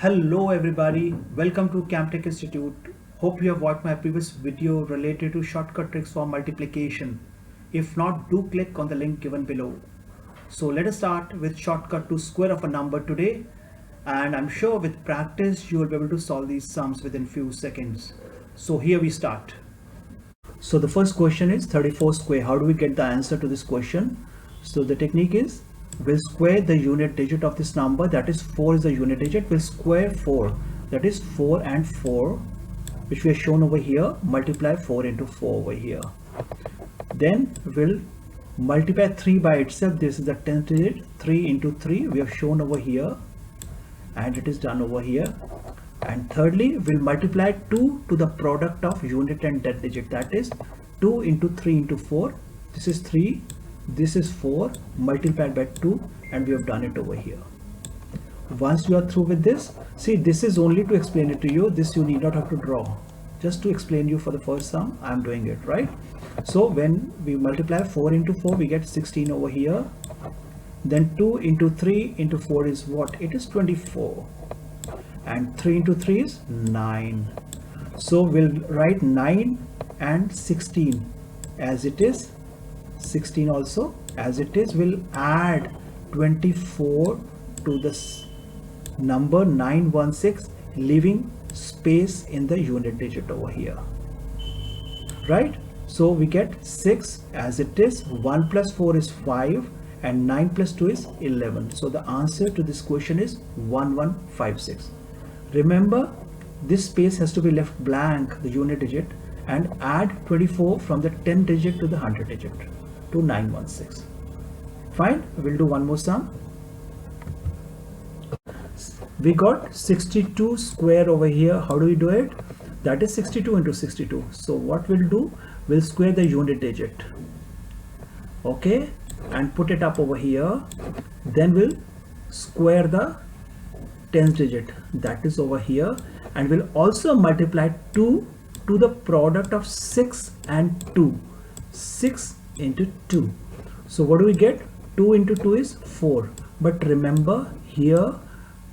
Hello everybody, welcome to Kamtek Institute. Hope you have watched my previous video related to shortcut tricks for multiplication. If not, do click on the link given below. So let us start with shortcut to square of a number today, and I'm sure with practice you will be able to solve these sums within few seconds. So here we start. So the first question is 34 square. How do we get the answer to this question? So the technique is, we'll square the unit digit of this number, that is 4 is the unit digit. We'll square 4, that is 4 and 4, which we have shown over here. Multiply 4 into 4 over here. Then we'll multiply 3 by itself. This is the 10th digit. 3 into 3 we have shown over here, and it is done over here. And thirdly, we'll multiply 2 to the product of unit and dead digit, that is 2 into 3 into 4. This is 3, this is 4 multiplied by 2, and we have done it over here. Once you are through with this, see, this is only to explain it to you. This you need not have to draw. Just to explain you for the first sum, I am doing it, right? So when we multiply 4 into 4, we get 16 over here. Then 2 into 3 into 4 is what? It is 24. And 3 into 3 is 9. So we'll write 9 and 16 as it is. 16 also as it is. We'll add 24 to this number 916, leaving space in the unit digit over here, right? So we get 6 as it is. 1 plus 4 is 5, and 9 plus 2 is 11. So the answer to this question is 1156. Remember, this space has to be left blank, the unit digit, and add 24 from the 10 digit to the 100 digit to 916. Fine, we'll do one more sum. We got 62 square over here. How do we do it? That is 62 into 62. So what we'll do, we'll square the unit digit, okay, and put it up over here. Then we'll square the 10th digit, that is over here, and we'll also multiply 2 to the product of 6 and 2. 6 into 2. So what do we get? 2 into 2 is 4. But remember, here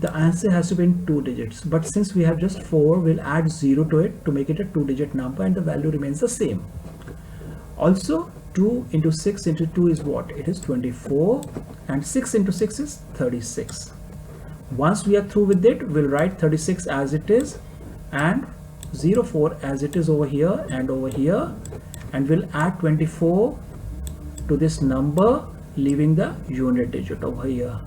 the answer has to be in 2 digits. But since we have just 4, we'll add 0 to it to make it a 2-digit number, and the value remains the same. Also, 2 into 6 into 2 is what? It is 24. And 6 into 6 is 36. Once we are through with it, we'll write 36 as it is, and 04 as it is over here and over here, and we'll add 24 to this number, leaving the unit digit over here.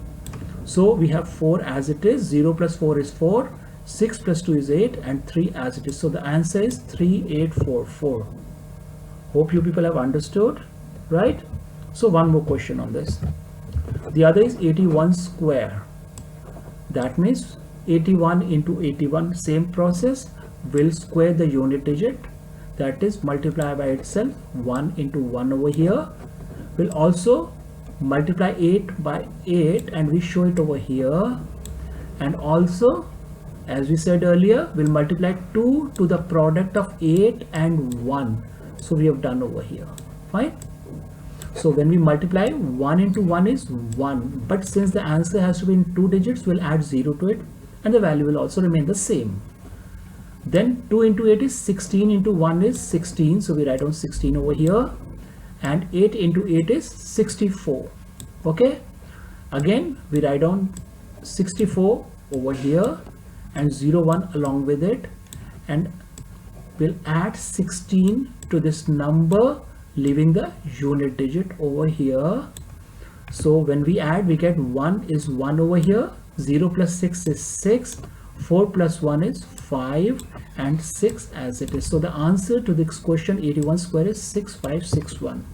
So we have 4 as it is. 0 plus 4 is 4, 6 plus 2 is 8, and 3 as it is. So the answer is 3844. Hope you people have understood, right? So one more question on this. The other is 81 square. That means 81 into 81, same process. We'll square the unit digit, that is multiply by itself. 1 into 1 over here. We'll also multiply 8 by 8, and we show it over here. And also, as we said earlier, we'll multiply 2 to the product of 8 and 1. So we have done over here. Fine. So when we multiply, 1 into 1 is 1, but since the answer has to be in 2 digits, we'll add 0 to it, and the value will also remain the same. Then 2 into 8 is 16 into 1 is 16, so we write down 16 over here, and 8 into 8 is 64. Okay, again we write down 64 over here and 01 along with it, and we'll add 16 to this number, leaving the unit digit over here. So when we add, we get 1 is 1 over here, 0 plus 6 is 6, 4 plus 1 is 5, and 6 as it is. So the answer to this question 81 square is 6561.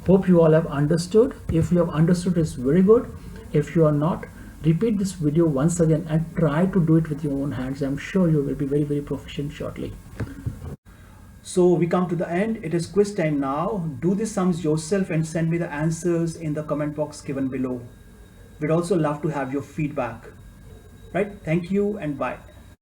Hope you all have understood. If you have understood, it's very good. If you are not, repeat this video once again and try to do it with your own hands. I'm sure you will be very, very proficient shortly. So we come to the end. It is quiz time now. Do the sums yourself and send me the answers in the comment box given below. We'd also love to have your feedback. Right? Thank you and bye.